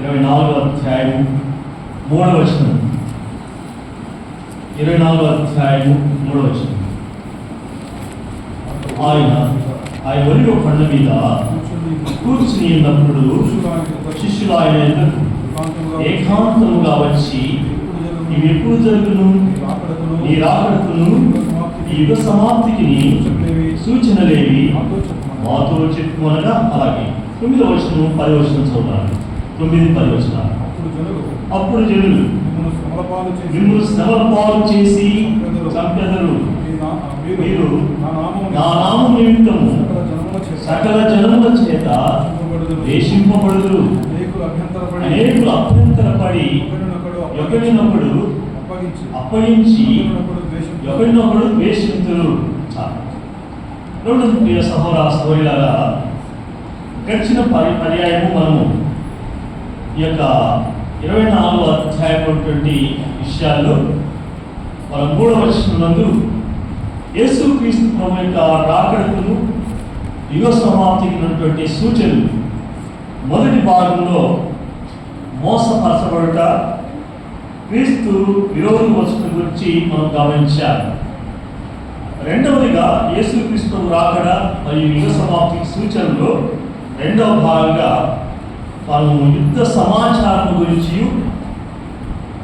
24వ అధ్యాయం 3వ వచనం. 24వ అధ్యాయం 3వ వచనం. ఆయన ఒలివ కొండ మీద కూర్చుని ఉన్నప్పుడు శిష్యులు ఆయన ఎదురు ఏకాంతముగా వచ్చి, ఇవి ఎప్పుడు జరుగును, నీ రాకడకును ఈ యుగ సమాప్తికి సూచనలేవి మాతో చెప్పుకోనగా. అలాగే 9వ వచనం 10వ వచనం చదువుతాను. 9-10 వచనాలు. అప్పుడు జనులు మిమ్మల్ని శ్రమల పాలు చేసి చంపెదరు. మీరు నా నామం నిమిత్తము సకల జనముల చేత దేశింపబడుదురు. అనేకులు అభ్యంతరపడి ఒకరినొకడు అప్పగించి ఒకరినొకడు ద్వేషింతురు. రెండు ప్రియ సహోదర సహోదరులారా, గడిచిన పర్యాయము మనము ఈ యొక్క 24వ అధ్యాయమైనటువంటి విషయాల్లో మన 3వ వచనం నందు యేసుక్రీస్తు ప్రభు యొక్క రాకడకును యుగ సమాప్తికి ఉన్నటువంటి సూచనలు మొదటి భాగంలో మోసపరచబడుట, క్రీస్తు విరోధం వచ్చటం గురించి మనం గమనించాలి. రెండవదిగా యేసుక్రీస్తు రాకడ మరియు యుగ సమాప్తికి సూచనలో రెండవ భాగంగా మనము యుద్ధ సమాచారం గురించి,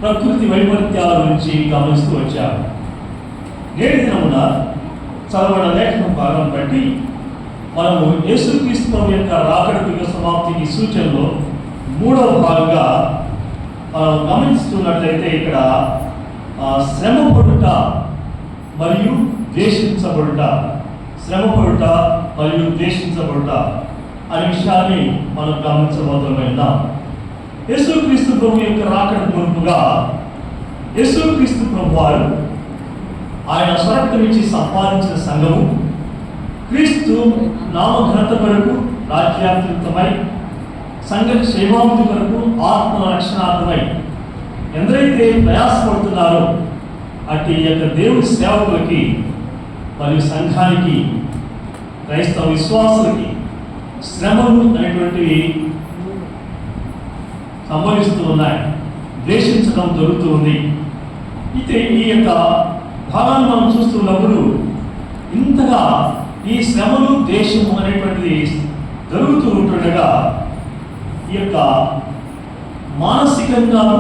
ప్రకృతి వైపరీత్యాల గురించి గమనిస్తూ వచ్చాము. నేటి దినమున చదవబడిన లేఖనం భాగం బట్టి మనము యేసుక్రీస్తు యొక్క రాకడకు యుగ సమాప్తికి సూచనలో 3వ భాగంగా మనం గమనిస్తున్నట్లయితే ఇక్కడ శ్రమపడుట మరియు ద్వేషించబడుట, శ్రమపడుట మరియు ద్వేషించబడుట అనే విషయాన్ని మనం గమనించబోతున్నాం. యేసుక్రీస్తు ప్రభు యొక్క రాకడ మునుపుగా యేసుక్రీస్తు ప్రభు వారు ఆయన స్వరక్తం ఇచ్చి సంపాదించిన సంఘము క్రీస్తు నామఘనత కొరకు రాజ్యాభివృద్ధమై, సంఘ క్షేమాభివృద్ధి కొరకు ఆత్మ రక్షణార్థమై ఎందరైతే ప్రయాసపడుతున్నారో అటు యొక్క దేవుని సేవకులకి మరియు సంఘానికి, క్రైస్తవ విశ్వాసులకి శ్రమలు అనేటువంటివి సంభవిస్తూ ఉన్నాయి, ద్వేషించడం జరుగుతూ ఉంది. అయితే ఈ యొక్క భాగాన్ని మనం చూస్తున్నప్పుడు ఇంతగా ఈ శ్రమలు దేశము అనేటువంటిది జరుగుతూ ఉంటుండగా ఈ యొక్క మానసికంగాను,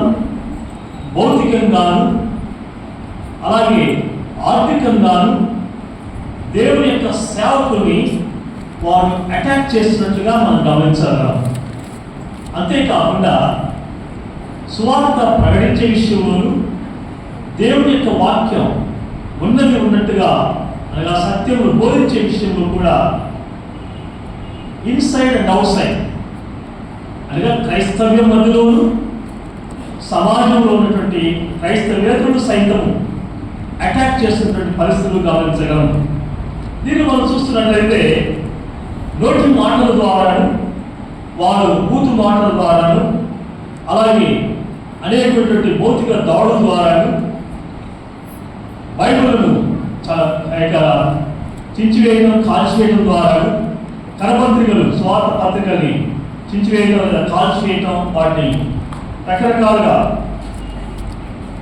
భౌతికంగాను, అలాగే ఆర్థికంగాను దేవుని యొక్క సేవకుని వారు అటాక్ చేస్తున్నట్టుగా మనం గమనించాలి. అంతేకాకుండా సువార్త ప్రకటించే విషయంలోనూ దేవుని యొక్క వాక్యం ఉన్నది ఉన్నట్టుగా అనగా సత్యమును బోధించే విషయంలో కూడా ఇన్సైడ్ అండ్ అవుట్ సైడ్ అనగా క్రైస్తవ్యం మధ్యలోను సమాజంలో ఉన్నటువంటి క్రైస్తవేతరులు సైతము అటాక్ చేస్తున్నటువంటి పరిస్థితులు గమనించగలము. దీన్ని మనం చూస్తున్నట్లయితే నోటి మాటల ద్వారాను, వారు బూతు మాటల ద్వారాను, అలాగే అనేకటువంటి భౌతిక దాడుల ద్వారాను బైబిల్ను చించివేయడం, కాల్చివేయడం ద్వారా, కరపత్రికలు, స్వార్థ పత్రికల్ని చించివేయడం, కాల్చివేయటం, వాటిని రకరకాలుగా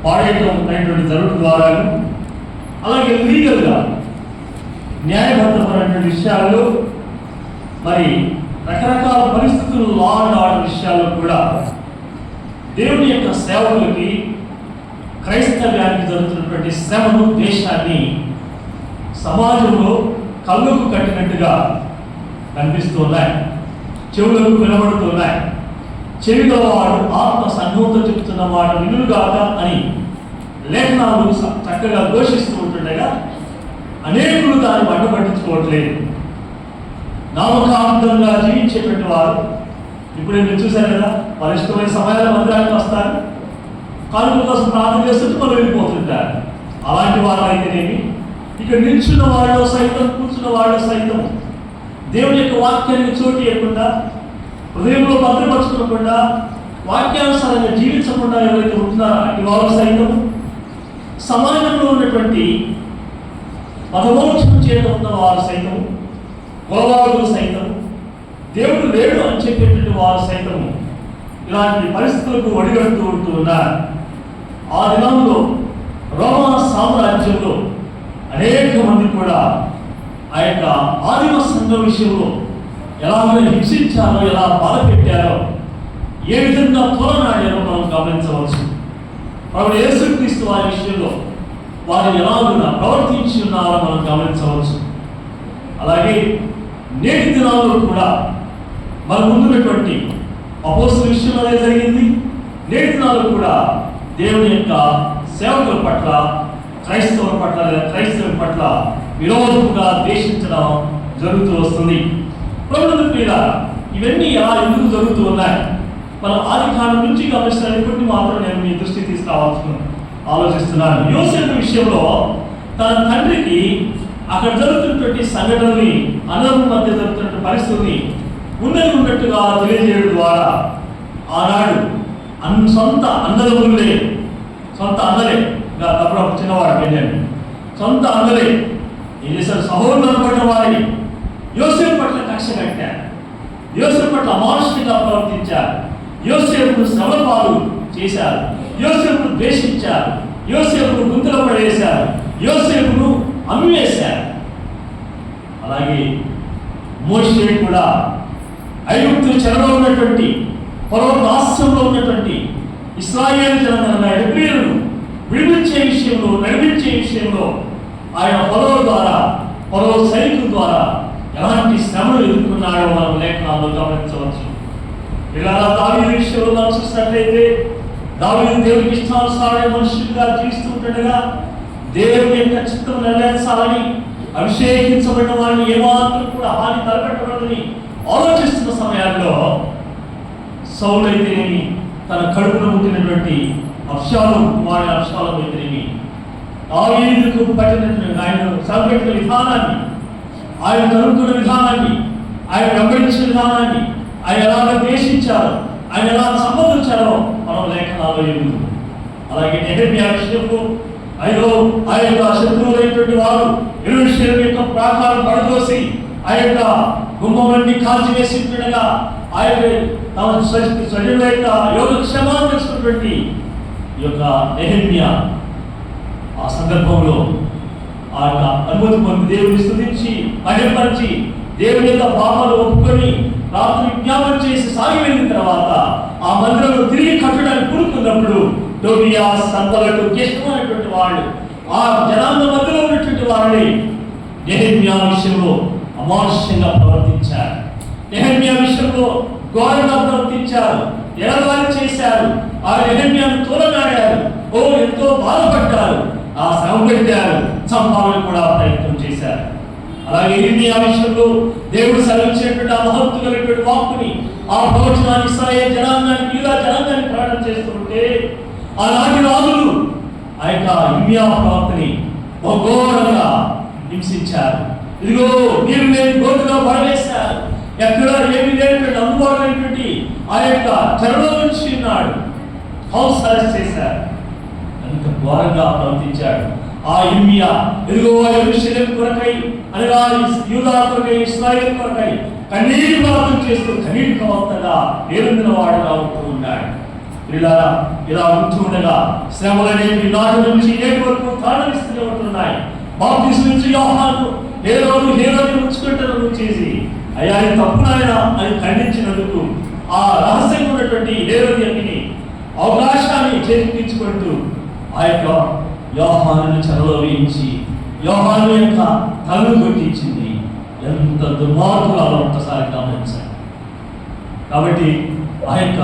పాడేయటం అనేటువంటి జరుగుతున్న ద్వారా, అలాగే లీగల్గా న్యాయబద్ధమైనటువంటి విషయాల్లో మరి రకరకాల పరిస్థితులు, లా అండ్ ఆర్డర్ విషయాల్లో కూడా దేవుని యొక్క సేవకులకి, క్రైస్తవ్యానికి జరుగుతున్నటువంటి శ్రమను, దేశాన్ని సమాజంలో కళ్ళకు కట్టినట్టుగా కనిపిస్తున్నాయి, చెవులకు వినబడుతున్నాయి. చెవిలో వాడు ఆత్మ సంఘంతో చెప్తున్న మాట వినుగాక అని లేఖనాలు చక్కగా ఘోషిస్తూ ఉంటుండగా అనేకులు దాన్ని పట్టు పట్టించుకోవట్లేదు. నామకార్థంగా జీవించేటువంటి వారు ఇప్పుడు మీరు చూశారు కదా, పరిష్టమైన సమయాల మందిరానికి వస్తారు, కానుక కోసం ప్రార్థన చేస్తుంటే మనం వెళ్ళిపోతుంటారు. అలాంటి వారు అయితేనేమి, ఇక్కడ నిల్చున్న వాళ్ళు సైతం, కూర్చున్న వాళ్ళు సైతం దేవుని యొక్క వాక్యానికి చోటు ఇవ్వకుండా, హృదయంలో భద్రపరచుకోకుండా, వాక్యానుసారంగా జీవించకుండా ఎవరైతే ఉంటున్నారో అటు వారు సైతం, సమాజంలో ఉన్నటువంటి మతమోక్షం చేత ఉన్న వారు సైతం, కులవాళ్ళు సైతం, దేవుడు లేడు అని చెప్పేటువంటి వారు సైతం ఇలాంటి పరిస్థితులకు ఒడిగడుతూ ఉంటూ ఉన్నారు. ఆ దినంలో రోమా సామ్రాజ్యంలో అనేక మంది కూడా ఆ యొక్క ఆదిమ సంఘం విషయంలో ఎలాగో హింసించారో, ఎలా బాధ పెట్టారో, ఏ విధంగా తోలనాడారో మనం గమనించవచ్చు. ప్రభువు యేసుక్రీస్తు వారి విషయంలో వారు ఎలాగున్నా ప్రవర్తించి ఉన్నారో మనం గమనించవచ్చు. అలాగే నేటి దినాల్లో కూడా మన ముందున్నటువంటి అపోస్తలుల విషయంలో అదే జరిగింది. నేటి దినాల్లో కూడా దేవుని యొక్క సేవకుల పట్ల, క్రైస్తవుల పట్ల లేదా క్రైస్తవుల పట్ల విరోధముగా ద్వేషించడం జరుగుతూ వస్తుంది. ప్రభుత్వ మీద ఇవన్నీ ఎలా ఎందుకు జరుగుతూ ఉన్నాయి? మన ఆది కాలం నుంచి గమనిస్తున్న కొన్ని మాత్రం నేను మీ దృష్టికి తీసుకురావాల్సిన ఆలోచిస్తున్నాను. యోసేపు విషయంలో తన తండ్రికి అక్కడ జరుగుతున్నటువంటి సంఘటనని, అన్నదమ్ముల మధ్య జరుగుతున్న పరిస్థితిని ఉన్నట్టుగా తెలియజేయడం ద్వారా ఆనాడు సొంత అన్నదమ్ములే, సొంత అన్నలే, అప్పుడు చిన్నవాడు వెళ్ళాను, సొంత అన్నలే ఏం చేశారు? సహోదరులు పడిన వారిని యోసేపు పట్ల కక్ష కట్టారు, యోసేపు పట్ల అమానుషంగా ప్రవర్తించారు, యోసేపును శ్రమ పాలు చేశారు, యోసేపును ద్వేషించారు, యోసేపును గుంతలో పడేశారు, యోసేపును అమ్మివేశారు. అలాగే మోషే కూడా ఐగుప్తు చెరలో ఉన్నటువంటి, ఫరో దాస్యంలో ఉన్నటువంటి ఇశ్రాయేలు జనాంగంగా హెబ్రీయులను విడిపించే విషయంలో, నడిపించే విషయంలో ఆయన ఫరో ద్వారా, ఫరో సైనికుల ద్వారా ఎలాంటి శ్రమలు ఎదుర్కొన్నాడో మనం లేఖనాల్లో గమనించవచ్చు. ఇలా దావీదు విషయంలో మనం చూసినట్లయితే దావీదు దేవునికి ఇష్టానుసారమైన మనుషులుగా జీవిస్తూ ఉంటుండగా దేవుని యొక్క చిత్తం నెరవేర్చాలని అభిషేకించబడిన వాడిని ఏమాత్రం కూడా హాని తలపెట్టబడదని ఆలోచిస్తున్న సమయాల్లో సౌలు అయితేనేమి, తన కడుపులో పుట్టినటువంటి అబ్షాలోము కుమారుడు అబ్షాలోము అయితేనేమి, దావీదుకు పట్టినటువంటి ఆయన సంఘటన విధానాన్ని, ఆయన తరుముకున్న విధానాన్ని, ఆయన వెంబడించిన విధానాన్ని, ఆయన ఎలాగ ద్వేషించారో, ఆయన ఎలా సంబంధించారో మనం లేఖనాల్లో ఎదుగు. అలాగే నెహెమ్యా విషయంలో ఆ యొక్క శత్రువులైనటువంటి వారు యెరూషలేము యొక్క ప్రాకారం పడదోసి ఆ యొక్క గుమ్మలన్నీ కాల్చివేసి ఉంటుండగా ఆ యొక్క తమ స్వజనుల యొక్క యోగక్షేమాన్ని తెలుసుకున్నటువంటి ఈ యొక్క నెహెమ్యా ఆ సందర్భంలో ఆ యొక్క అనుమతి పొంది దేవుని స్తుతించి భయపరిచి దేవుని యొక్క పాపాలు ఒప్పుకొని రాత్రి విజ్ఞాపన చేసి సాగి వెళ్ళిన తర్వాత ఆ మందిరంలో తిరిగి కట్టడానికి కూరుకున్నప్పుడు టోబియా, సంబలటు, కిష్టమైనటువంటి వాళ్ళు, ఆ జనాంగ మధ్యలో ఉన్నటువంటి వాళ్ళని నెహెమ్యా విషయంలో అమానుష్యంగా ప్రవర్తించారు, నెహెమ్యా విషయంలో ఘోరంగా ప్రవర్తించారు, ఎడబాటు చేశారు, ఆ నెహెమ్యాను తోలనాడారు, ఎంతో బాధపడ్డారు, ఆ శ్రమ పెట్టారు, చంపాలని కూడా ప్రయత్నం చేశారు. అలాగే ఇర్మియా విషయంలో దేవుడు సెలవిచ్చినటువంటి ఆ మహత్తుగలైనటువంటి వాక్కుని, ఆ ప్రవచనాన్ని ఇశ్రాయేలు జనాంగానికి, యూదా జనాంగానికి ప్రకటన చేస్తుంటే ఆనాటి రాజులు ఆ యొక్క ఇర్మియా ప్రవక్తని ఘోరంగా హింసించారు. ఇదిగో నీరు లేని గోతుగా పడవేశారు, ఎక్కడ ఏమి లేనటువంటి అందుబాటు లేనటువంటి ఆ యొక్క చెరలో నుంచి ఉన్నాడు, హౌస్ అరెస్ట్ చేశారు. అంత ఘోరంగా ప్రవర్తించాడు ఆ ఇర్మియా. ఇదిగో యెరూషలేము కొరకై, అనగా యూదా కొరకై, ఇశ్రాయేలు కొరకై కన్నీటి ప్రార్థన చేస్తూ కన్నీటి ప్రవక్తగా పేరొందిన వాడుగా ఉంటూ ఉన్నాడు. ఇలా ఉంటూ ఉండగా శ్రమలనేవి నాటి నుంచి నేటి వరకు కారణమిస్తూనే ఉంటున్నాయి. బాప్తిస్మం నుంచి యోహాను హేరోని ఉంచుకుంటున్న చేసి అయ్యా ఆయన తప్పునాయన అని ఖండించినందుకు ఆ రహస్యంగా ఉన్నటువంటి హేరోదియని అవకాశాన్ని చేతికించుకుంటూ ఆ యొక్క యోహానుని చెరలో వేయించి యోహాను యొక్క తలను కొట్టించింది. ఎంత దుర్మార్గురాలో ఒక్కసారి గమనించాలి. కాబట్టి ఆ యొక్క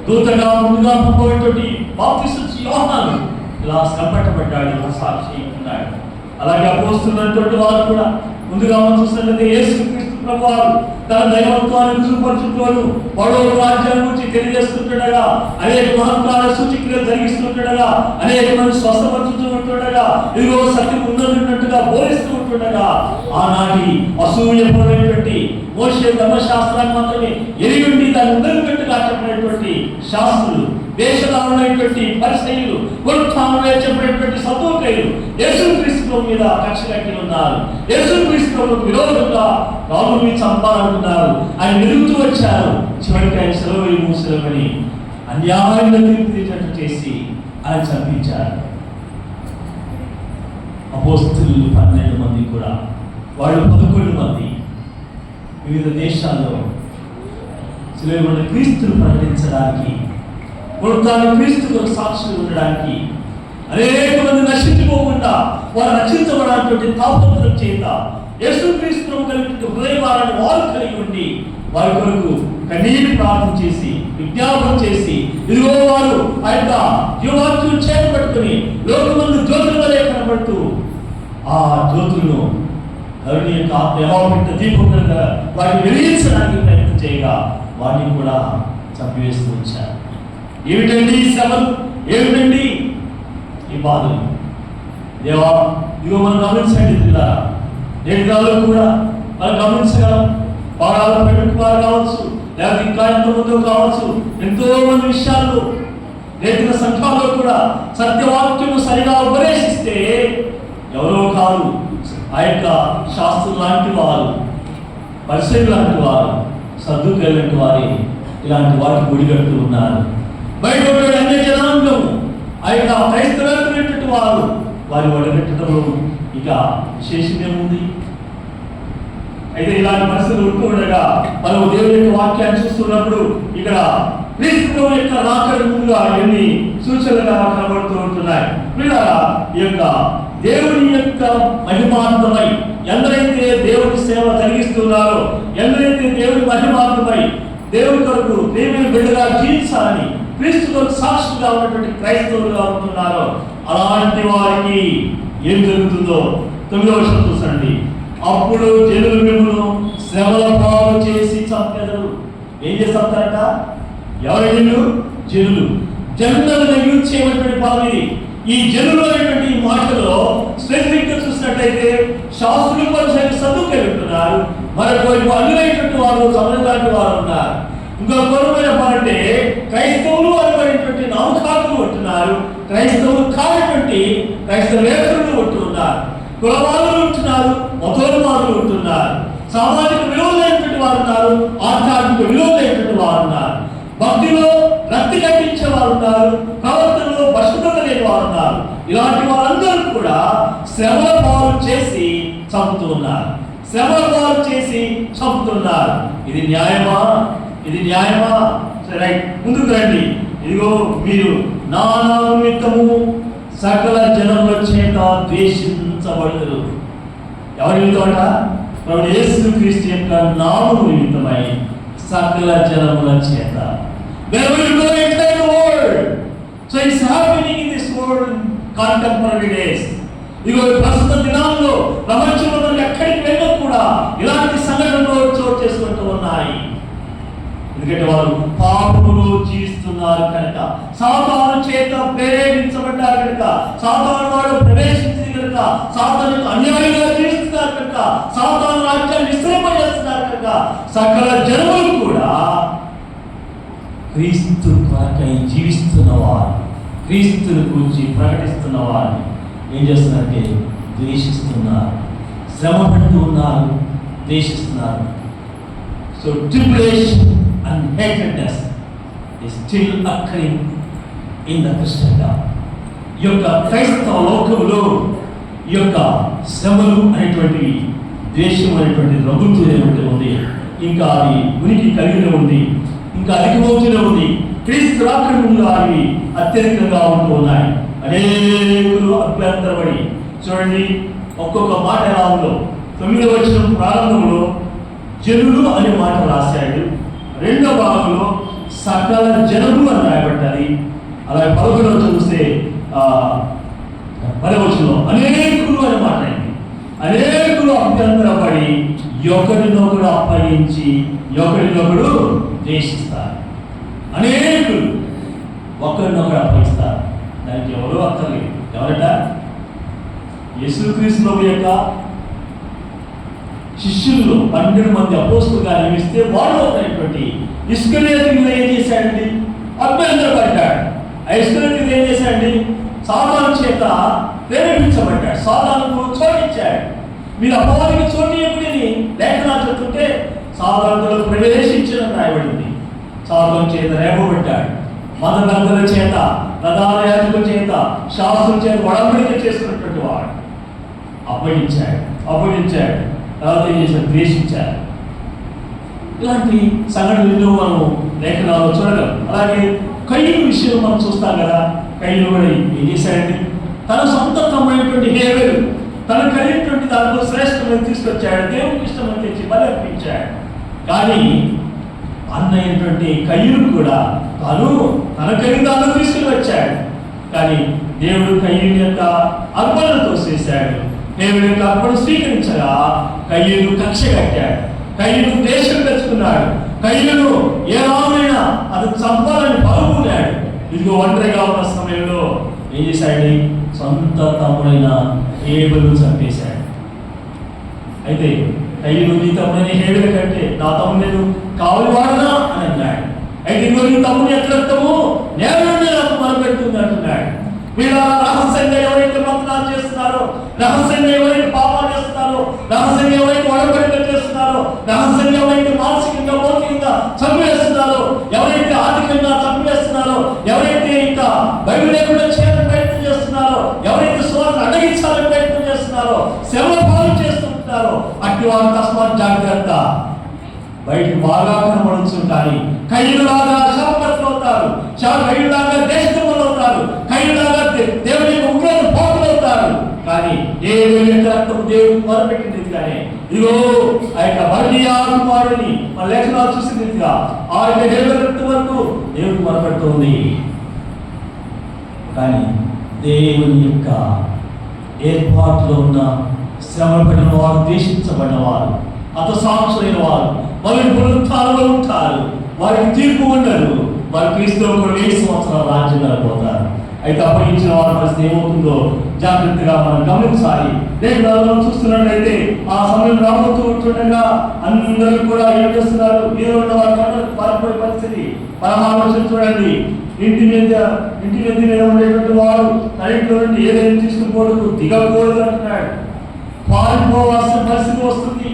దూతగా ముందుగా పంపబడినటువంటి బాప్తిస్మం యోహాను ఇలా శ్రమపట్టబడ్డాడు, సాక్షి ఉన్నాడు. అలాగే అపోస్తున్నటువంటి వారు కూడా ముందుగా మనం చూసినట్లయితే యేసుక్రీస్తు ప్రభువారు తన దైవత్వాన్ని రుజువుపరుచుకుంటూ పరలోక రాజ్యాన్ని గురించి తెలియజేస్తుండగా, అనేక మహత్కార సూచక్రియలు జరిగిస్తుండగా, అనేక మంది స్వస్థపరుచుతూ ఉంటుండగా, ఇదిగో సత్యం ఉన్నట్టుగా బోధిస్తూ ఉంటుండగా ఆనాటి అసూయపూర్వమైనటువంటి మోషే ధర్మశాస్త్రాన్ని మాత్రమే ఎరిగి దాన్ని ఉన్నట్టుగా చెప్పినటువంటి శాస్త్రులు, దేశదారులైనటువంటి పరిసయ్యులు, పునరుత్థానంలో చెప్పినటువంటి సదుకాయులు యేసుక్రీస్తు మీద కక్ష కట్టి ఉన్నారు. యేసుక్రీస్తుకు విరోధంగా రాముని చంపాలనుకున్నారు. ఆయన నిలుగుతూ వచ్చారు. చివరికి ఆయన సెలవు మూసలమని అన్యాయంగా తీర్పు తీర్చినట్టు చేసి ఆయన చంపించారు. అపోస్తలులు 12 మంది కూడా, వాళ్ళు 11 మంది వివిధ దేశాల్లో సిలువలో క్రీస్తును ప్రకటించడానికి, తాను క్రీస్తుకు సాక్షులు ఉండడానికి, అనేక మంది నశించుకోకుండా వారు రక్షించబడాలన్నటువంటి తాపత్రం చేత యేసుక్రీస్తును కలిగిన హృదయభారాన్ని వారు కలిగి ఉండి వారి కొరకు కన్నీటి ప్రార్థన చేసి విజ్ఞాపన చేసి, ఇదిగో వారు ఆ యొక్క జీవాత్మను చేపట్టుకుని లోకమందు జ్యోతుల వలె కనబడుతూ ఆ జ్యోతులను ఎవరి యొక్క ఆత్మ ఎలా పెట్ట దీపంగా వాటిని వెలిగించడానికి ప్రయత్నం చేయగా వాటిని కూడా చంపివేస్తూ వచ్చారు. ఏమిటండి ఈ శ్రమలు, ఏమిటండి ఈ బాధలు? దేవా, ఇదిగో మనం గమనించండి పిల్లరా, నేటి కాలంలో కూడా మనం గమనించగలం. పాడాల పెట్టుకు వారు కావచ్చు, లేకపోతే ఇంకా ఎంతమందో కావచ్చు, ఎంతో మంది విషయాలు నేటిన సంఘాల్లో కూడా సత్యవాక్యము సరిగా ఉపదేశిస్తే ఎవరో కాదు, ఆ యొక్క శాస్త్రం లాంటి వారు, పరిశీలి లాంటి వారు, సర్దుకాయలు లాంటి వారి ఇలాంటి వారికి గుడిగట్టు ఉన్నారు. బయట అన్ని జనాంగము ఆ యొక్క క్రైస్తవేతరైనటువంటి వారు వారి వడగట్టడంలో ఇక విశేషమేముంది? అయితే ఇలాంటి పరిస్థితులు ఉంటూ ఉండగా మనం దేవుని యొక్క వాక్యాన్ని చూస్తున్నప్పుడు ఇక్కడ క్రీస్తు యొక్క రాకడ ముందుగా ఎన్ని సూచనలుగా కనబడుతూ ఉంటున్నాయి. పిల్లరా, ఈ యొక్క దేవుని యొక్క మహిమార్థమై ఎందరైతే దేవుని సేవ జరిగిస్తున్నారో, ఎందరైతే దేవుని మహిమార్థమై దేవుని కొరకు దేవుని బిడ్డగా జీవించాలని క్రీస్తులకు సాక్షులుగా ఉన్నటువంటి క్రైస్తవులుగా ఉంటున్నారో అలాంటి వారికి ఏం జరుగుతుందో 9వ వచనం చూసండి. అప్పుడు జనులు మిమ్మును శ్రమల పాలు చేసి చంపెదరు. ఏం చేస్తారట? ఎవరైనా జనులు, జనులను యూజ్ చేయబడినటువంటి పదం ఇది. ఈ జనులు అనేటువంటి మాటలో స్పెసిఫిక్ గా చూసినట్లయితే శాస్త్రులు పరిచయం సదువుకొని ఉంటున్నారు, మరొక అన్యులైనటువంటి వారు, సమరలాంటి వారు ఉన్నారు. ఇంకా కొరమైనటువంటి క్రైస్తవులు అనేటువంటి నామకాతులు ఉంటున్నారు, క్రైస్తవులు కానటువంటి క్రైస్తవేతరులు ఉంటున్నారు, కులవాదులు ఉంటున్నారు, మతోన్మాదులు ఉంటున్నారు, సామాజిక విలువలైనటువంటి వారు ఉన్నారు, ఆధ్యాత్మిక విలువలైనటువంటి వారు ఉన్నారు, భక్తిలో రక్తి కట్టించే వారు ఉన్నారు, ప్రవర్తనలో భ్రష్టత లేని వారు ఉన్నారు. ఇలాంటి వారందరూ కూడా శ్రమల పాలు చేసి చంపుతున్నారు, శ్రమల పాలు చేసి చంపుతున్నారు. ఇది న్యాయమా? ఇది న్యాయమా? సరే, ముందుకు రండి. ఇదిగో మీరు నా నిమిత్తము సకల జనముల చేత ద్వేషించబడరు. ఎవరి నిమిత్తమట? ప్రభువు యేసుక్రీస్తు యొక్క నామము నిమిత్తమై సకల జనముల చేత. Wherever you go, enter the world. So it's happening in this world in contemporary days. ఇదిగో ప్రస్తుత దినాల్లో ప్రపంచంలో ఎక్కడికి వెళ్ళినా కూడా ఇలాంటి సంఘటనలు చోటు చేసుకుంటూ ఉన్నాయి. ఎందుకంటే వారు పాపములో జీవిస్తున్నారు కనుక, సాతాను చేత ప్రేరేపించబడ్డారు కనుక, సాతాను వాడు ప్రవేశించింది కనుక, సాతాను అన్యాయంగా జీవిస్తున్నారు కనుక, సాతాను రాజ్యాన్ని విస్తరింపజేస్తున్నారు కనుక సకల జనములు కూడా క్రీస్తు కొరకై జీవిస్తున్నవారు, క్రీస్తుని గురించి ప్రకటిస్తున్న వారిని ఏం చేస్తున్నారంటే ద్వేషిస్తున్నారు, శ్రమ పడుతూ ఉన్నారు, ద్వేషిస్తున్నారు. So tribulation and hatredness is still occurring in the Christian God. ఈ యొక్క క్రైస్తవ లోకములో ఈ యొక్క శ్రమలు అనేటువంటి ద్వేషం అనేటువంటి రగులుతూనే ఉంది, ఇంకా అది ఉనికి కలిగిన ఉంది, ఇంకా అధికమవుతూనే ఉంది. క్రీస్తు రాకడ ముందు అవి అత్యధికంగా ఉంటూ ఉన్నాయి. అనేకులు అభ్యంతరపడి, చూడండి ఒక్కొక్క మాట ఎలా ఉందో. 9వ వచనం ప్రారంభంలో జనులు అనే మాట రాశాడు, 2వ భాగంలో సకల జనములు అని రాయబడ్డది. అలాగే 11వ చూస్తే 10వ వచనంలో అనేకులు అనే మాట అయింది. అనేకులు అభ్యంతరపడి ఒకరినొకరు అప్పగించి ఒకరినొకరు ద్వేషిస్తారు. అనేకులు ఒకరినొకరు అప్పగిస్తారు. దానికి ఎవరో అక్కర్లేదు. ఎవరట? యేసుక్రీస్తు ప్రభు యొక్క శిష్యుల్లో 12 మంది అపోస్తలుగా నియమిస్తే వాళ్ళు ఒకరైనటువంటి ఇస్కరియోతు ఏం చేశాడండి? అభ్యంతరపడ్డాడు. ఆ ఇస్కరియోతు ఏం చేశాడండి? సాతాను చేత ప్రేరేపించబడ్డాడు, సాతానుకు చోటిచ్చాడు. మీరు అపవాదికి చోటు ఇవ్వకుని లేఖనాలు చెప్తుంటే సాతానులో ప్రవేశించిన రాయబడింది. సాతాను చేత రేపబడ్డాడు. మత పెద్దల చేత, ప్రధాన యాజకుల చేత, శాస్త్రుల చేత ఒడంబడిక చేస్తున్నటువంటి వాడు. అప్పగించాడు, తర్వాత ఏం చేశాడు? ద్వేషించాడు. ఇలాంటి సంఘటనలు ఎన్నో మనం లేఖనాల్లో చూడగలం. అలాగే కయ్యూను విషయం మనం చూస్తాం కదా. కయ్యూను కూడా ఏం చేశాడండి? తన సొంత తమ్ముడైనటువంటి హేబెలు తను కలిగినటువంటి దాంట్లో శ్రేష్టమైన తీసుకొచ్చాడు, దేవునికి ఇష్టమని తెచ్చి బలి అర్పించాడు. కానీ అన్నైనటువంటి కయ్యూను కూడా తన కలిగిన దాంట్లో తీసుకుని వచ్చాడు. కానీ దేవుడు కయ్యూను యొక్క అర్పణతో చేశాడు. దేవుడి యొక్క అర్పణ స్వీకరించగా కయ్యూను కక్ష కట్టాడు, కయ్యూను దేశం తెచ్చుకున్నాడు. కయ్యూను ఏ రామైనా అది చంపాలని పరుగున్నాడు. ఇదిగో ఒంటరిగా ఉన్న సమయంలో ఏం చేశాడు? సొంత తమ్ముడైన హేబెలును చంపేశాడు. అయితే కయ్యూను నీ తమ్ముడైన హేబెలు కంటే నా తమ్ముడు నేను కావలివాడనా అని అన్నాడు. అయితే ఇంకో నీ తమ్ముడు ఎట్లెత్తము నేను నాకు మొదలుపెడుతుంది అంటున్నాడు. వీళ్ళ రహస్యంగా ఎవరైతే మంత్రాలు చేస్తున్నారో, రహస్యంగా ఎవరైతే పాపాలు చేస్తున్నారో, రహస్యంగా ఎవరైతే ఒడబడిక చేస్తున్నారో, రహస్యంగా ఎవరైతే మానసికంగా భౌతికంగా చంపివేస్తున్నారో, ఎవరైతే ఆర్థికంగా చంపివేస్తున్నారో, ఎవరైతే ఇంకా బైబిల్ లేకుండా చేయాలని ప్రయత్నం చేస్తున్నారో, ఎవరైతే స్వార్థ అడగించాలని ప్రయత్నం చేస్తున్నారో, శ్రమ పాలు చేస్తుంటారో అట్టి వారు తస్మాత్ జాగ్రత్త. బయటికి బాగా కనబడచ్చు, కానీ కయ్యూనులాగా శాపగ్రస్తులు అవుతారు, కయ్యూనులాగా దేశద్రోహులు అవుతారు, కయ్యూనులాగా దేవుని ఉగ్రత పోతులు అవుతారు. కానీ దేవుని రక్తము దేవుడికి మొదలుపెట్టింది. కానీ ఇదిగో ఆ యొక్క బర్నియా కుమారుడిని మన లేఖనాలు చూసిందిగా ఆ యొక్క హేబెలు రక్తం వరకు దేవుడికి మొదలుపెడుతుంది. కానీ దేవుని యొక్క ఏర్పాటులో ఉన్న శ్రమ పడిన వారు, ద్వేషించబడిన వారు, హతసాక్షులైన వారు వారి పునరుత్థానంలో ఉంటారు. వారికి తీర్పు ఉండదు. వారి క్రీస్తులో కూడా 1000 సంవత్సరాల రాజ్యంలో పోతారు. అయితే అప్పగించిన వారి పరిస్థితి ఏమవుతుందో జాగ్రత్తగా మనం గమనించాలి. రేపు మనం చూస్తున్నట్లయితే ఆ సమయం రాబోతూ ఉంటుండగా అందరూ కూడా ఏం చేస్తున్నారు? మీద ఉన్న వారి పారిపోయే పరిస్థితి. 16 చూడండి. ఇంటి మీద ఉండేటువంటి వాడు తన నుండి ఏదైనా తీసుకుపోవడం దిగకూడదు అంటున్నాడు. పారిపోవాల్సిన పరిస్థితి వస్తుంది,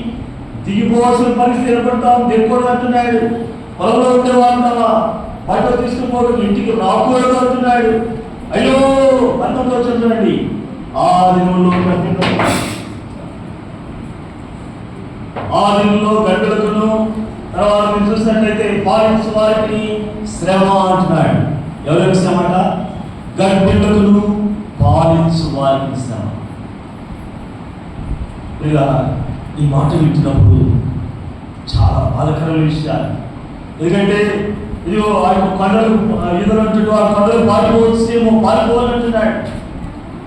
దిగిపోవాల్సిన పరిస్థితి ఏర్పడతాం, దిగకూడదు అంటున్నాడు. పొలంలో ఉండే వాళ్ళు బయట తీసుకుపోవడం ఇంటికి రాకూడదు అంటున్నాడు. అయ్యో 19 చూడండి. ఆ దినంలో గడ్డలకును, తర్వాత మీరు చూసినట్లయితే పాలించు వారికి శ్రమ అంటున్నాడు. ఎవరికి శ్రమ అంట? గడ్డలకును పాలించు వారికి శ్రమ. ఇలా ఈ మాట వింటున్నప్పుడు చాలా బాధకరమైన విషయాలు. ఎందుకంటే ఇదిగో ఆ యొక్క కొండలు ఎదురంటు ఆ కొండలు పారిపోవచ్చేమో, పారిపోవాలంటున్నాడు.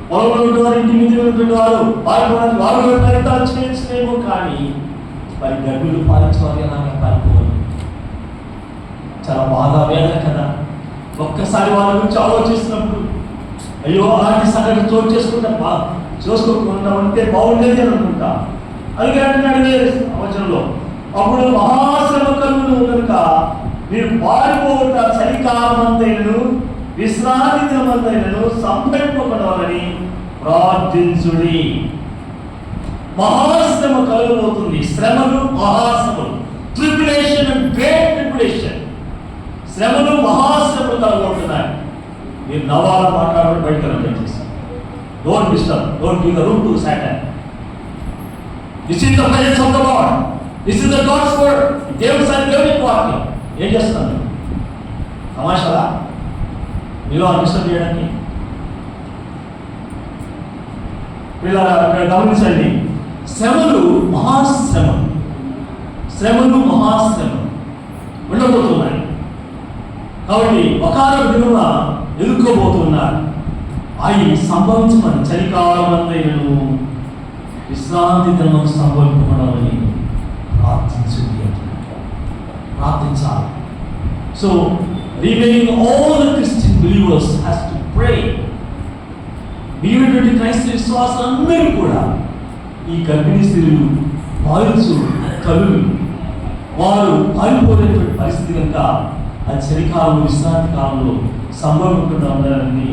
పొలంలో ఉంటున్నారు, ఇంటి మీద ఉంటున్న వారు పారిపోవడానికి వారు ప్రయత్నాలు చేయొచ్చునేమో, కానీ మరి గర్భిణులు పాలించేవారు అలాగే పారిపోవాలి. చాలా బాగా వేదన కదా. ఒక్కసారి వాళ్ళ గురించి ఆలోచిస్తున్నప్పుడు అయ్యో అలాంటి సంగతి చోటు చూసుకోకుండా ఉంటే బాగుండేది అని అనుకుంటా. అందుకే అంటున్నాడు వచనంలో, అప్పుడు మహాశ్రమ కలుగును కనుక మీరు పారిపోవుట చలికాలమందైనను విశ్రాంతి దినమందైనను సంభవింపబడాలని ప్రార్థించుడి. మహాశ్రమ కలుగబోతుంది. శ్రమలు, మహాశ్రమలు, ట్రిబ్యులేషన్ అండ్ గ్రేట్ ట్రిబ్యులేషన్. శ్రమలు, మహాశ్రమలు కలగబోతున్నాయి. మీరు నవ్వాలని మాట్లాడడం బయటకు దయచేసి. Don't disturb, don't give the room to Satan. This is the presence of the Lord. This is the God's word. దేవుని వాక్యం. ఏం చేస్తున్నాను? తమాషాలా మీలో డిస్టర్బ్ చేయడానికి? వీళ్ళ గమనించండి. శ్రమలు, మహాశ్రమలు ఉండబోతున్నాయి. కాబట్టి ఒకనొక దినమున ఎదుర్కోబోతున్నారు. అవి సంభవించమని చలికాలమందైనను విశ్రాంతి దినం సంభవింపబడాలని ప్రార్థించాలి. So remaining all the Christian believers has to pray. మిగిలినటువంటి క్రైస్తవ విశ్వాసాలందరూ కూడా ఈ గర్భిణీ స్త్రీలు, పాలించు కలులు వారు పారిపోలేటువంటి పరిస్థితి కనుక అది చలికాలంలో, విశ్రాంతి కాలంలో సంభవించకుండా ఉండాలని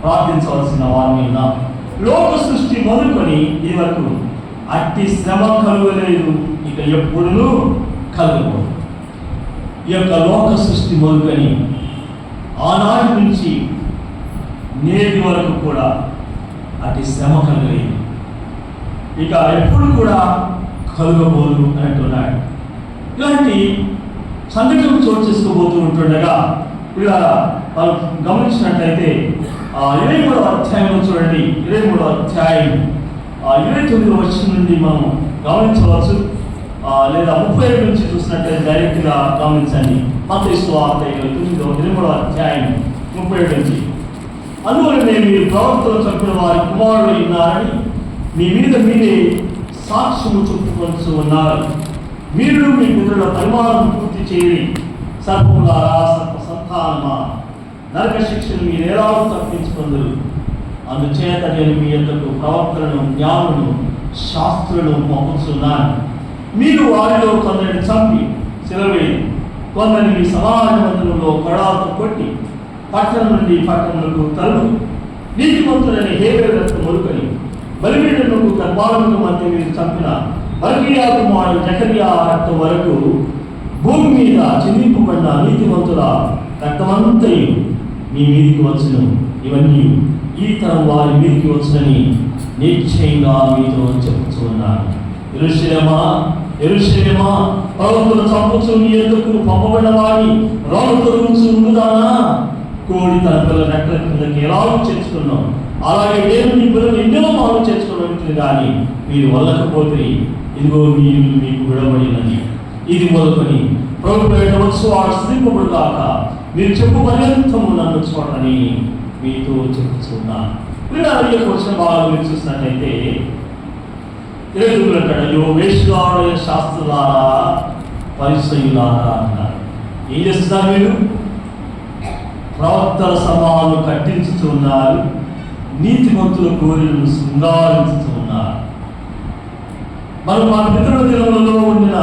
ప్రార్థించవలసిన వారిని ఉన్నాం. లోక సృష్టి మొదలుకొని ఈ వరకు అట్టి శ్రమ కలుగలేదు, ఇక ఎప్పుడూ కలుగబోదు. ఈ యొక్క లోక సృష్టి మొదలుకొని ఆనాటి నుంచి నేటి వరకు కూడా అటు శ్రమ కలగలేదు, ఇక ఎప్పుడు కూడా కలుగబోదు అని అంటున్నాడు. ఇలాంటి సంఘటనలు చోటు చేసుకోబోతూ ఉంటుండగా ఇలా వాళ్ళు గమనించినట్లయితే 23వ అధ్యాయంలో చూడండి, 23వ అధ్యాయం 29వ వచనం నుండి మనం గమనించవచ్చు, లేదా 37 నుంచి చూసినట్లయితే డైరెక్ట్గా గమనించండి. మత్తయి సువార్త 23వ అధ్యాయం 37 నుంచి. అందువలనే మీరు ప్రవక్తలు చంపిన వారి కుమారులు ఉన్నారని మీ మీద మీరే సాక్ష్యము చెప్పుకొచ్చు ఉన్నారు. మీరు మీ పితరుల పరిమాణం పూర్తి చేయండి. సర్పములారా, సర్ప సంతానమా, నరక శిక్షను మీరు ఎలా తప్పించుకుందరు? అందుచేత నేను మీ యొద్దకు ప్రవక్తలను, జ్ఞానులను, శాస్త్రులను పంపుతున్నాను. మీరు వారిలో కొందరిని చంపి సిలవేయి, కొందరిని సమాజ మందిరంలో కొడాలతో కొట్టి పట్టణం నుండి పట్టణములకు తరుము. నీతిమంతులని హేబెలు రక్తం మొలుకొని బలిపీఠములకు గర్భాలకు మధ్య మీరు చంపిన బల్కియా కుమారుడు జకరియా రక్తం వరకు భూమి మీద చిందింపబడిన నీతిమంతుల రక్తమంతయు మీ మీదికి వచ్చును. ఇవన్నీ ఈ తరం వారి మీదికి వచ్చునని నిశ్చయంగా మీతో చెప్పుచూ ఉన్నాను. యెరూషలేమా, యెరూషలేమా, ప్రవక్తలు చంపుచు నీ ఎద్దుకు పంపబడిన వాడిని రాళ్ళు తొలుగుచు ఉండుదానా? కోడి తన పిల్లల రెక్కల కిందకి ఎలా చేర్చుకున్నాం, అలాగే నేను మీ పిల్లలు ఎన్నో మాలు చేర్చుకున్నట్టు కానీ మీరు వల్లకపోతే ఇదిగో మీ ఇల్లు మీకు విడబడినది. ఇది మొదలుకొని ప్రభు పేట వచ్చు వాడు స్థితింపబడు కాక మీరు చెప్పు పర్యంతము నన్ను చూడని మీతో చెప్పుతున్నా. మీరు అడిగి వచ్చిన బాగా మీరు చూసినట్లయితే అంటాడు, అయ్యో వేషధారుల శాస్త్రులారా, పరిసయ్యులారా అన్నారు. ఏం చేస్తున్నారు మీరు? ప్రవక్తల సభలు కట్టించుతున్నారు, నీతిమంతుల కోరికలను శృంగారించుతున్నారు. మనం మన పితరుల దినములలో ఉండిన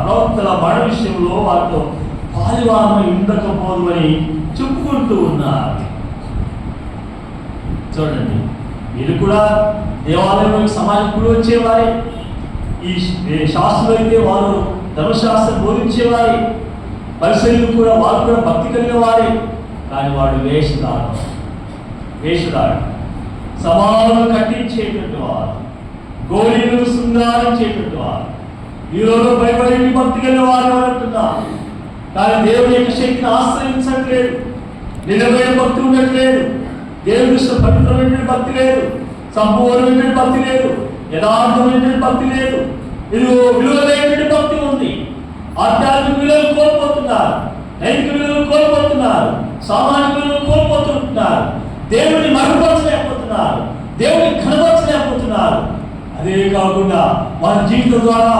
ప్రవక్తల మడ విషయంలో వారితో పాలివారమై ఉండకపోదు అని చెప్పుకుంటూ ఉన్నారు. చూడండి, మీరు కూడా దేవాలయంలోకి సమాజంలో వచ్చేవారే. ఈ శాస్త్రులు అయితే వారు ధర్మశాస్త్రం బోధించేవారే, పరిసయ్యులు కూడా వారు కూడా భక్తి కలిగిన వారే. కానీ వాడు వేషధారు సమాలను కట్టించేటట్టు వారు, గోళీలను శృంగారించేటట్టు వారు. ఈరోజు భయపడి భక్తి కలిగిన వారు అంటున్నారు, కానీ దేవుని యొక్క శక్తిని ఆశ్రయించట్లేదు. నిజమైన భక్తి ఉండట్లేదు, దేవుని దృష్టి పవిత్రమైన భక్తి లేదు, సంపూర్ణమైన భక్తి లేదు, యథార్థమైన భక్తి లేదు. ఇది విలువలైన భక్తి ఉంది. ఆధ్యాత్మిక విలువలు కోల్పోతున్నారు, నైతిక విలువలు కోల్పోతున్నారు, సామాజిక విలువలు కోల్పోతుంటున్నారు, దేవుని మరుగుపరచలేకపోతున్నారు, దేవుని కనబరచలేకపోతున్నారు. అదే కాకుండా వారి జీవితం ద్వారా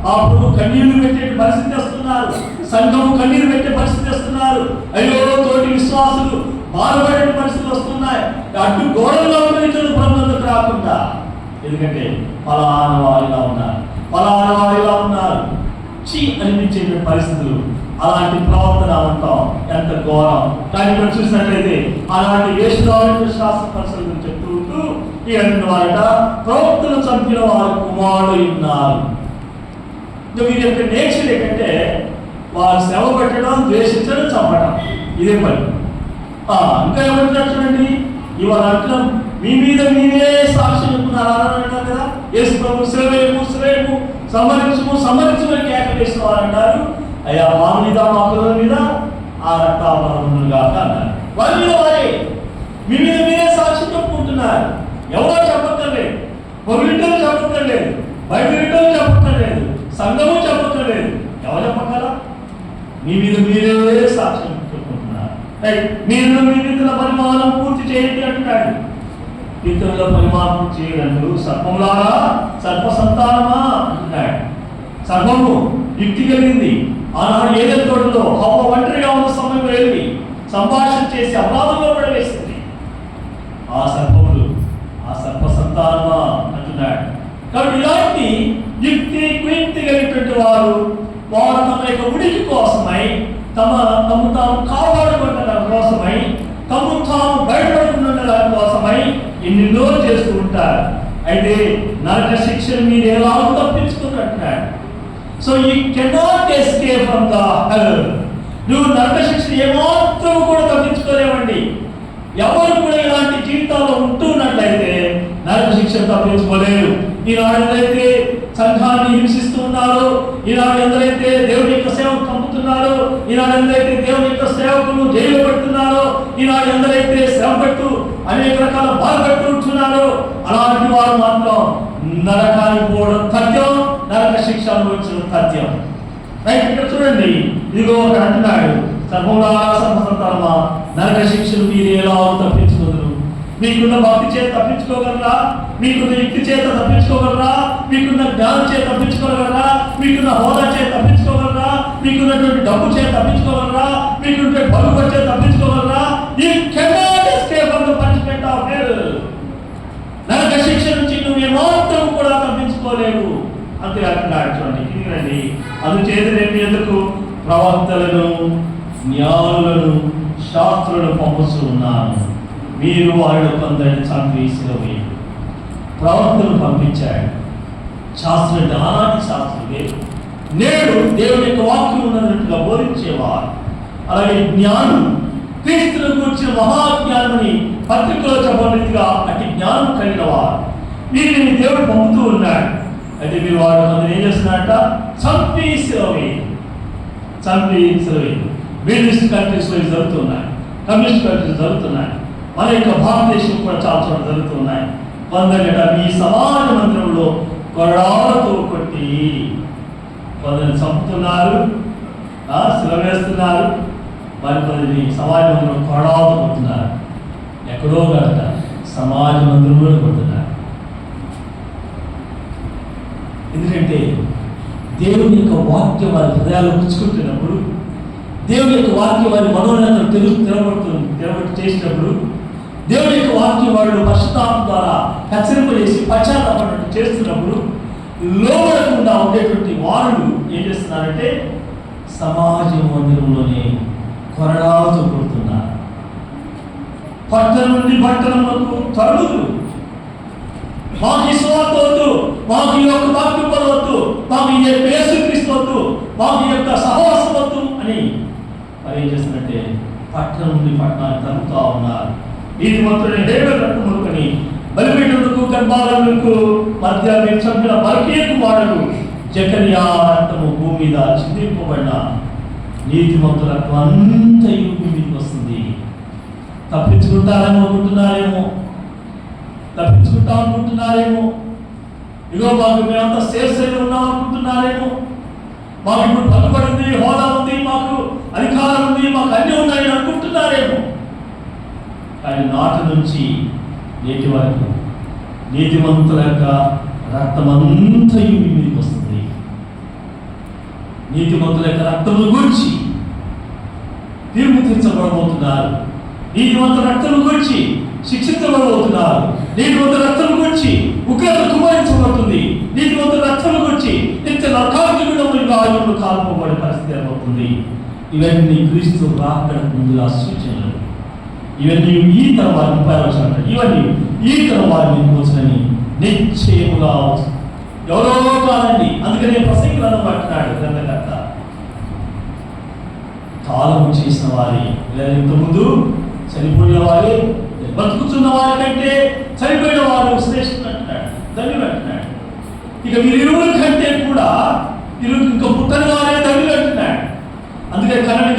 ఆ ప్రభు కన్నీళ్లు పెట్టే పరిస్థితి వస్తున్నారు, సంఘము కన్నీరు పెట్టే పరిస్థితి వస్తున్నారు. అయ్యో తోటి విశ్వాసులు బాధపడే పరిస్థితులు వస్తున్నాయి. అడ్డు గోడల్లో ఉన్న ప్రభుత్వం రాకుండా, ఎందుకంటే ఫలానా వారిలా ఉన్నారు చీ అనిపించే పరిస్థితులు. అలాంటి ప్రవర్తన అంటాం ఎంత ఘోరం. కానీ ఇక్కడ చూసినట్లయితే అలాంటి వేషధారుల శాస్త్ర పరిస్థితులు చెప్తూ ఉంటూ ఈ వారట ప్రవక్తలు చంపిన వారి కుమారుడు ఉన్నారు. వీరి యొక్క నేచర్ ఏంటంటే వారు శ్రమ పెట్టడం, ద్వేషించడం, చంపడం, ఇదే పని. ఇంకా ఏమంటున్నారు చూడండి, ఇవాళ అంటున్నాం మీ మీద మీరే సాక్ష్యం చెప్తున్నారు అన్నారు కదా. యేసు ప్రభు శ్రమేము సమరించమని కేక వేసిన వారు అంటారు. అయ్యా మా మీద, మా పిల్లల మీద ఆ రక్తాపరములుగా అన్నారు. వారి మీద వారే మీ మీద మీరే సాక్ష్యం చెప్పుకుంటున్నారు. ఎవరో చెప్పక్కర్లేదు, పొరుగింటలు చెప్పక్కర్లేదు, బయట ఇంటలు చెప్పక్కర్లేదు, సంఘము చెప్పక్కర్లేదు. ఎవరు చెప్పగలరా? మీ మీద మీరే సాక్ష్యం చెప్పుకుంటున్నారు. మీరు మీ పితరుల పరిమాణం పూర్తి చేయండి అంటున్నాడు. పితరుల పరిమాణం చేయడంటూ సర్పములారా, సర్ప సంతానమా అంటున్నాడు. సర్పము యుక్తి కలిగింది. ఆనాడు ఏదైనా తోటలో హవ్వ ఒంటరిగా ఉన్న సమయంలో వెళ్ళి సంభాషణ చేసి అపరాధంలో పడవేసింది. ఆ సర్పములు, ఆ సర్ప సంతానమా అంటున్నాడు. కాబట్టి ఇలాంటి యుక్తి కుయుక్తి కలిగినటువంటి వారు తమ యొక్క ఉనికి కోసమై, తము తాము కాపాడుకున్న కోసమై, తము తాము బయటపడుకున్న కోసమై ఎన్నెన్నో చేస్తూ ఉంటారు. అయితే నరక శిక్షను మీరు ఎలా తప్పించుకున్నట్టున్నాడు. So you cannot escape from the hell. నువ్వు నరక శిక్ష ఏమాత్రం కూడా తప్పించుకోలేరు. ఈనాడు ఎందరైతే సంఘాన్ని హింసిస్తూ ఉన్నారో, ఈనాడు ఎందరైతే దేవుని యొక్క సేవకు పంపుతున్నారో, ఈనాడు ఎందరైతే దేవుని యొక్క సేవకులు జైలు పెడుతున్నారో, ఈనాడు ఎందరైతే శ్రమ పెట్టు అనేక రకాల బాధ పెట్టు ఉంటున్నారో, అలాంటి వారు మాత్రం నరకానికి పోవడం తథ్యం, నరక శిక్ష అనుభవించడం తథ్యం. రైట్, ఇక్కడ చూడండి, ఇదిగో ఒక అంటున్నాడు, సర్వసంతానమా నరక శిక్షను మీరు ఎలా తప్పించుకోగలరు? మీకున్న భక్తి చేత తప్పించుకోగలరా? మీకున్న యుక్తి చేత తప్పించుకోగలరా? మీకున్న జ్ఞానం చేత తప్పించుకోగలరా? మీకున్న హోదా చేత తప్పించుకోగలరా? మీకున్నటువంటి డబ్బు చేత తప్పించుకోగలరా? మీకున్నటువంటి బలుగు చేత తప్పించుకోగలరా? You cannot escape from the punishment of hell. నరక శిక్ష నుంచి నువ్వు ఏమాత్రం కూడా తప్పించుకోలేవు అంతే అంటున్నాడు. చూడండి, అందుచేత నేను ఎందుకు ప్రవక్తలను, జ్ఞానులను, శాస్త్రులను పంపుతూ ఉన్నాను, మీరు వాళ్ళు కొందరిని చంపి సిలువేయండి. ప్రవక్తలను పంపించాడు. శాస్త్రుడు ఆనాటి శాస్త్రుడే నేడు దేవుని యొక్క వాక్యం ఉన్నట్టుగా బోధించేవారు. అలాగే జ్ఞానం, క్రీస్తును కూర్చిన మహాజ్ఞానాన్ని పత్రికలో చెప్పబడినట్టుగా అట్టి జ్ఞానం కలిగిన వారు వీరిని దేవుడు పంపుతూ ఉన్నాడు. అయితే మీరు వాడు అందరూ ఏం చేస్తున్నారట? చంపి సిలువేయండి. కమ్యూనిస్ట్ కంట్రీస్లో జరుగుతున్నాయి, కమ్యూనిస్ట్ కంట్రీస్ జరుగుతున్నాయి, మన యొక్క భారతదేశం కూడా చాలా చోట్ల జరుగుతున్నాయి. కొందరిట ఈ సమాజ మందిరంలో కొరడాలతో కొట్టి కొందరిని చంపుతున్నారు, సిలవేస్తున్నారు, మరి కొందరిని సమాజ మందిరంలో కొరడాలతో కొడుతున్నారు. ఎక్కడో కనుక సమాజ మందిరంలో కొడుతున్నారు. ఎందుకంటే దేవుని యొక్క వాక్యం వారి హృదయాలు పుచ్చుకుంటున్నప్పుడు, దేవుని యొక్క వాక్యం వారి మనోన్నతను తెరబడి చేసినప్పుడు, దేవుని యొక్క వాక్యం వాడు పరిశుద్ధాత్మ ద్వారా హెచ్చరింపజేసి పశ్చాత్తాపడినట్టు చేస్తున్నప్పుడు, లోబడకుండా ఉండేటువంటి వారు ఏం చేస్తున్నారంటే సమాజ మందిరంలోనే కొరడాలతో కొడుతున్నారు. పట్టణం నుండి పట్టణంలో తరులు, మాకు ఈ సువార్త వద్దు, మాకు ఈ యొక్క వాక్యం వద్దు, మాకు ఈ యొక్క యేసుక్రీస్తు వద్దు, మాకు ఈ యొక్క సహవాసం వద్దు అని మరి ఏం చేస్తున్నట్టే పట్టణం నుండి పట్టణాన్ని తరుగుతూ ఉన్నారు. ఇది మొత్తం హేబెల్ రక్తం మొక్కని బలిపీఠములకు గర్భాలములకు మధ్య మీరు చంపిన బల్కీయ కుమారుడు జకర్యా రక్తము భూమి మీద చిందింపబడిన నీతిమంతుల రక్తం అంతయు భూమికి వస్తుంది. తప్పించుకుంటాం అనుకుంటున్నారేమో, ఇగో మాకు మేమంతా సేఫ్ సైడ్ ఉన్నాం అనుకుంటున్నారేమో, మాకు ఇప్పుడు పలుబడింది, హోదా ఉంది, మాకు అధికారం ఉంది, మాకు అన్నీ ఉన్నాయని అనుకుంటున్నారేమో. కానీ నాటి నుంచి నేటి వరకు నీతిమంతుల యొక్క రక్తమంతయు మీదకి వస్తుంది. నీతిమంతుల యొక్క రక్తమును గురించి తీర్పు తీర్చబడబోతున్నారు. నీతిమంతుల రక్తము గురించి శిక్షించబడబోతున్నారు. నీతిమంతుల రక్తం గురించి ఉగ్రత కుమరించబడుతుంది. నీతిమంతుల రక్తం గురించి నిత్య నరకాగ్నిలో కాల్పబడే పరిస్థితి ఏర్పడుతుంది. ఇవన్నీ క్రీస్తు రాకడకు ముందుగా సూచనలు. ఇవన్నీ ఈ తరం వారిని ఉపయోగించాలంట. ఇవన్నీ ఈ తరం వారిని పోచని నిశ్చయముగా ఎవరో కాదండి. అందుకనే ప్రసంగులను పట్టినాడు గ్రంథకర్త. కాలము చేసిన వారి లేదా ఇంతకుముందు చనిపోయిన వారి, బతుకుతున్న వారి కంటే చనిపోయిన వారు శ్రేష్ఠులు అంటున్నాడు, ధన్యులు అంటున్నాడు. ఇక వీరిరువుల కంటే కూడా ఇంకా పుట్టని వారే ధన్యులు అంటున్నాడు. అందుకే కన్నడి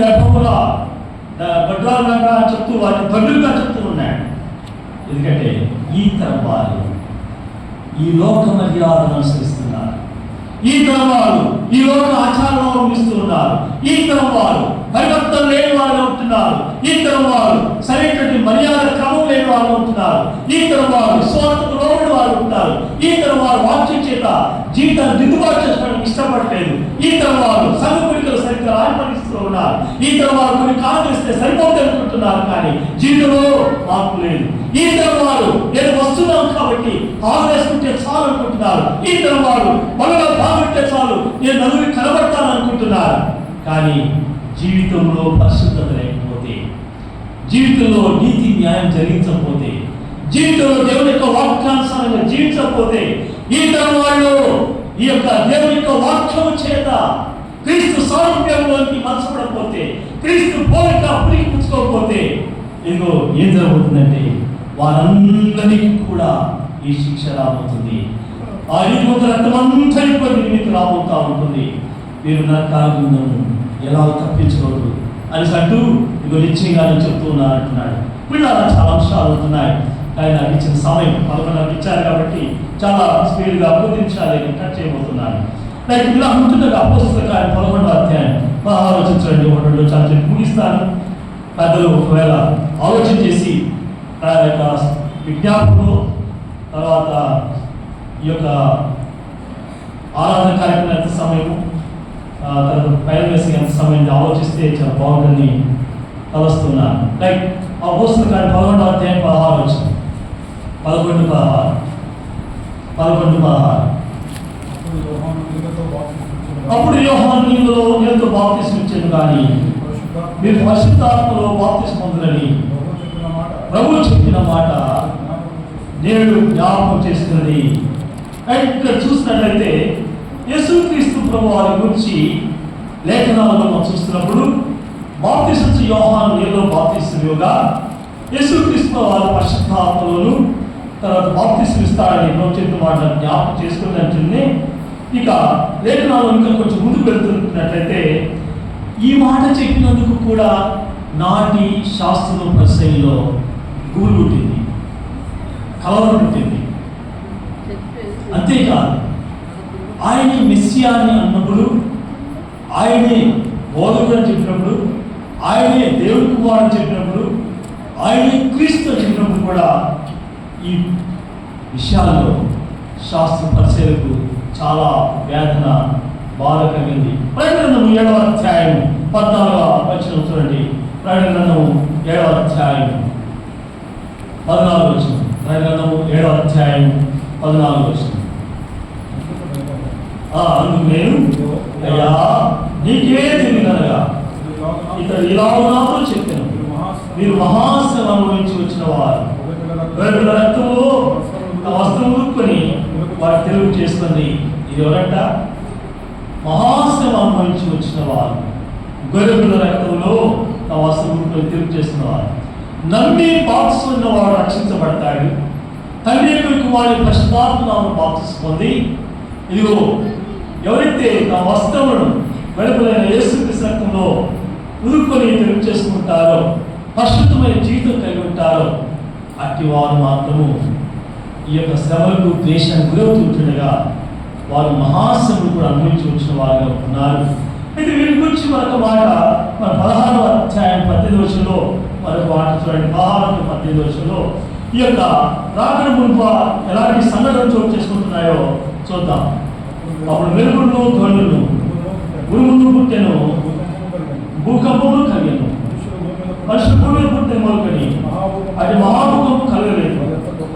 గర్భముల గడ్రాలుగా చెప్తూ వారిని ధన్యులుగా చెప్తూ ఉన్నాడు. ఎందుకంటే ఈ తరం వారు ఈ లోక మర్యాదను అనుసరిస్తున్నారు. ఈ తరం వారు ఈ లోక ఆచారాలను అవలంబిస్తున్నారు. ఈ తరం వారు పరివర్తన లేని వారు ఉంటున్నారు. ఈ తరం వారు సరైనటువంటి మర్యాద క్రమం లేని వారు ఉంటున్నారు. ఈ తరం వారు స్వార్థకు లోబడి వారు ఉంటారు. ఈ తరం వారు వాక్యం చేత జీవితాన్ని దిద్దుబాటు చేసుకోవడానికి ఇష్టపడలేదు. ఈ తరం వారు సంఘ కోరికలు సరిగ్గా ఆర్పణిస్తూ ఉన్నారు. ఈ తరం వారు కొన్ని కాలం చేస్తే సరిపోతుంది అనుకుంటున్నారు, కానీ జీవితంలో మార్పు లేదు. ఈ తరం వారు నేను వస్తున్నాం కాబట్టి కాలు వేసుకుంటే చాలు అనుకుంటున్నారు. ఈ తరం వారు మనలో బాగుంటే చాలు, నేను నలుగురికి కనబడతాను అనుకుంటున్నారు. కానీ జీవితంలో పరిశుద్ధత లేకపోతే, జీవితంలో నీతి న్యాయం జరిగించకపోతే, జీవితంలో దేవుని యొక్క వాక్యానుసారంగా జీవించకపోతే, ఈ తరం వాళ్ళు ఈ యొక్క దేవుని యొక్క వాక్యం చేత క్రీస్తు సారూప్యంలోకి మలచబడకపోతే, క్రీస్తు పోలిక పురికిపుచ్చుకోకపోతే, ఇదిగో ఏం జరుగుతుందంటే వారందరికీ కూడా ఈ శిక్ష రాబోతుంది. ఆ నీతిమంత రక్తమంతా ఇప్పుడు మీకు రాబోతా ఉంటుంది. మీరు నరకాగ్నిను ఎలా తప్పించకూడదు అని అంటూ ఇక నిశ్చయంగా చెప్తున్నా అంటున్నాడు. పిల్లలు చాలా అంశాలు ఉంటున్నాయి, కానీ నాకు ఇచ్చిన సమయం 11 ఇచ్చారు కాబట్టి చాలా స్పీడ్గా 10 నిమిషాలు కట్ చేయబోతున్నాను. లైక్ ఇలా ఉంటుండగా అపోస్తల కార్యం 11వ అధ్యాయం 16 ఆలోచించండి. 1 చాలా చెప్పి ముగిస్తాను. పెద్దలు ఒకవేళ ఆలోచన చేసి విజ్ఞాపనలో తర్వాత ఈ యొక్క ఆరాధన కార్యక్రమం ఎంత సమయము తర్వాత పైన వేసి ఎంత సమయం ఆలోచిస్తే చాలా బాగుందని తలుస్తున్నాను. లైక్ అపోస్తల కార్యం 11వ అధ్యాయం 16 వచ్చింది. 11-16 అప్పుడు యోహాను నీళ్ళతో బాప్తిస్మం ఇచ్చాను, కానీ మీరు పరిశుద్ధాత్మలో బాప్తిస్మం పొందురని ప్రభువు చెప్పిన మాట నేడు జ్ఞాపకం చేస్తున్నది. ఇక్కడ చూసినట్లయితే యేసుక్రీస్తు ప్రభు వారి గురించి లేఖనాలలో మనం చూస్తున్నప్పుడు బాప్తిస్మం ఇచ్చే యోహాను నీళ్ళలో బాప్తిస్మముగా యేసుక్రీస్తు వారి పరిశుద్ధాత్మలోను తర్వాత బాప్తిస్మం ఇస్తాడని ప్రభు చెప్పిన మాట జ్ఞాపకం చేసుకున్నట్లనే ఇక లేఖనాలు ఇంకా కొంచెం ముందుకు వెళ్తున్నట్లయితే ఈ మాట చెప్పినందుకు కూడా నాటి శాస్త్రం పరిశైలిలో గుబులు పుట్టింది, కలవరం పుట్టింది. అంతేకాదు ఆయన మెస్సియాని అన్నప్పుడు, ఆయనే బోధకుడు అని చెప్పినప్పుడు, ఆయనే దేవుడి కుమారుడు చెప్పినప్పుడు, ఆయనే క్రీస్తు అని చెప్పినప్పుడు కూడా ఈ విషయాల్లో శాస్త్ర పరిశీలకు చాలా వేదన బాధ కలిగింది. ప్రకటనము 7వ అధ్యాయం 14వ వచనం చూడండి. ప్రకటనము 7వ అధ్యాయం 14వ వచనం. ప్రకటనము 7వ అధ్యాయం 14వ వచనం. అందుకు నేను అయ్యా నీకే తెలియనగా ఇతడు ఇలాగ నాతో చెప్పాను, మీరు మహాశ్రమ అనుభవించి వచ్చిన వారు గొర్రెల రక్తము ఆ వస్త్రం ఉరుక్కొని వారు తెలుగు చేస్తుంది. ఇది ఎవరంట? మహాశ్రమ అనుభవించి వచ్చిన వారు, గొర్రెల రక్తంలో ఆ వస్త్రం ఉరుక్కొని తెలుగు చేస్తున్న వారు. నమ్మి బాప్తిస్మం ఉన్నవాడు రక్షించబడతాడు. తండ్రి యొక్క కుమారుని పరిశుద్ధాత్మను బాప్తిస్మం పొంది ఇదిగో ఎవరైతే తమ వస్త్రములను వెలుపలైన యేసుక్రీస్తు రక్తంలో ఉరుక్కొని తెలుగు చేసుకుంటారో, పరిశుద్ధమైన జీవితం కలిగి ఉంటారో అట్టి వారు మాత్రము ఈ యొక్క శ్రమలకు ద్వేషానికి గురవుతుండగా వారు మహాశ్రమలు కూడా అనుభవించి వచ్చిన వారుగా ఉన్నారు. అయితే వీరి గురించి మరొక మాట మన 16వ అధ్యాయం 18వ వచనంలో మరొక మాట చూడండి. 16-18 వచనంలో ఈ యొక్క రాకడ మునుపు ఎలాంటి సంఘటనలు చోటు చేసుకుంటున్నాయో చూద్దాం. అప్పుడు వెలుగును ధ్వనులను ఉరుమును పుట్టెను, భూకంపములు కలిగెను, మనుషులు భూమిని పుట్టిన మొదలుకొని అది మహాభూకంపం కలగలేదు.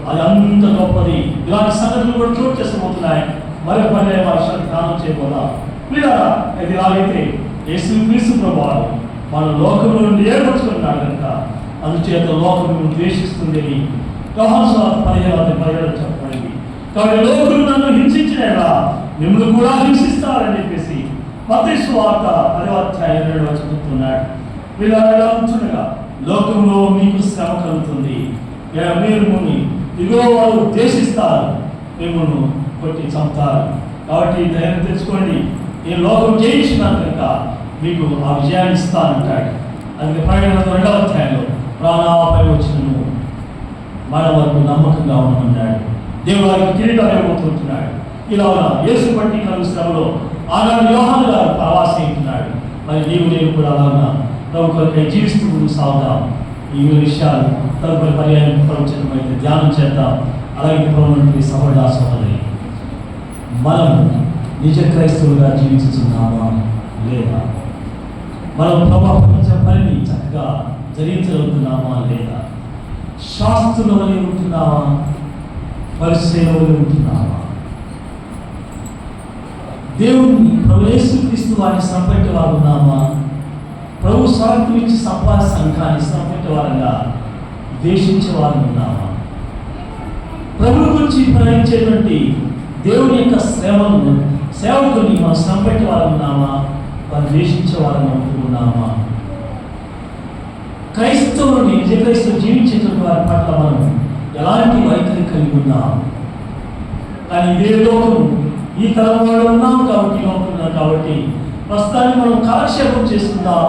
అది అంత గొప్పది. ఇలాంటి సంఘటనలు కూడా చోటు చేసుకోబోతున్నాయి. మరొక పర్యాయ వర్షాలు ధ్యానం చేయబోదా లేదా? ఇది ఎలాగైతే యేసుక్రీస్తు ప్రభువారు మన లోకంలో నుండి ఏర్పరచుకున్నాడు కనుక అందుచేత లోకం ద్వేషిస్తుందని యోహాను సువార్త 15:17 చెప్పబడింది. కాబట్టి లోకులు నన్ను హింసించినలా మిమ్మల్ని కూడా హింసిస్తారని చెప్పేసి మత్తయి సువార్త 10వ అధ్యాయం 2వ వచనం చెప్తున్నాడు. వీళ్ళు ఎలా ఉంటుండగా లోకంలో మీకు శ్రమ కలుగుతుంది, మీరు ఇదిగో వాళ్ళు ద్వేషిస్తారు, మిమ్మల్ని కొట్టి చంపుతారు. కాబట్టి ధైర్యం తెచ్చుకోండి, ఈ లోకం జయించినాను కనుక మీకు ఆ విజయాన్ని ఇస్తానంటాడు. అందుకే ప్రకటన 2వ అధ్యాయంలో ప్రాణాపై వచ్చినను మన వరకు నమ్మకంగా ఉండమన్నాడు. దేవుడు వారికి కిరీటాలు ఇవ్వబోతున్నాడు. ఇలా యేసు బట్టి కలుగు శ్రమలో ఆనాడు యోహాను గారు ప్రవాసి అవుతున్నాడు. మరి నీవు నేను కూడా అలాగా ప్రభు కొరకై జీవిస్తూ సాగుదాం. ఈ విషయాలు తదుపరి పర్యాయం ప్రవచనమైతే ధ్యానం చేద్దాం. అలాగే ప్రభుత్వ సహోదర సహోదరి, మనం నిజ క్రైస్తవులుగా జీవించుతున్నామా లేదా? మనం ప్రపంచ పనిని చక్కగా జరిగించగలుగుతున్నామా లేదా? శాస్త్రులవని ఉంటున్నామా? పరిశీలనలు ఉంటున్నామా? దేవుని ప్రభు యేసుక్రీస్తు వారిని శ్రమపెట్టే వారు ఉన్నామా? ప్రభు స్వార్థం ఇచ్చి సంపాద సంఘాన్ని శ్రమపెట్టే వారంగా ద్వేషించే వారు ఉన్నామా? ప్రభు గురించి ప్రకటించేటువంటి దేవుని యొక్క సేవలను సేవకుని మనం శ్రమపెట్టే వారు ఉన్నామా? వారు ద్వేషించే వారిని ఉంటున్నామా? క్రైస్తవుని నిజ క్రైస్తవు జీవించేటువంటి వారి పట్ల మనం ఎలాంటి వైఖరి కలిగి ఉన్నాం. కానీ ఇదే లోకం, ఈ తరం వాళ్ళు ఉన్నాం కాబట్టి, లోకం కాబట్టి ప్రస్తుతాన్ని మనం కాలక్షేపం చేసుకుందాం,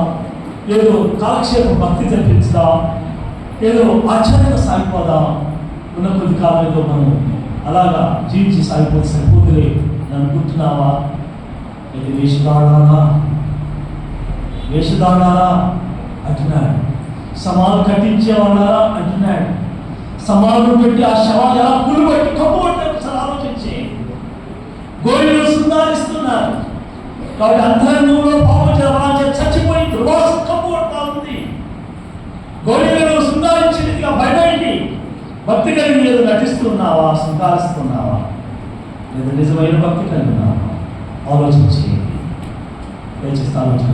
ఏదో కాలక్షేపం భక్తి జరిపించుదాం, ఏదో ఆశ్చర్యంగా సాగిపోదాం. ఉన్న కొద్ది కాలం ఏదో మనం అలాగా జీవించి సాగిపోతే సరిపోతులే అని అనుకుంటున్నావా? ఇది వేషధారణారా అంటున్నాడు. సమాలు కట్టించేవాళ్ళారా అంటున్నాడు. సమాలను పెట్టి ఆ శవాలు ఎలా పులు పట్టి కప్పుబట్టారు సార్ ఆలోచించి గోడలు సుందారిస్తున్నారు. కాబట్టి అంతరంగంలో పాపం చచ్చిపోయి దుర్వాసం కప్పుబడతా ఉంది. గోడలను సుందారించినదిగా బయటకి భక్తి కలిగి ఏదో నటిస్తున్నావా, శృంగారిస్తున్నావా, లేదా నిజమైన భక్తి కలిగి ఉన్నావా? ఆలోచించి దయచేసి ఆలోచన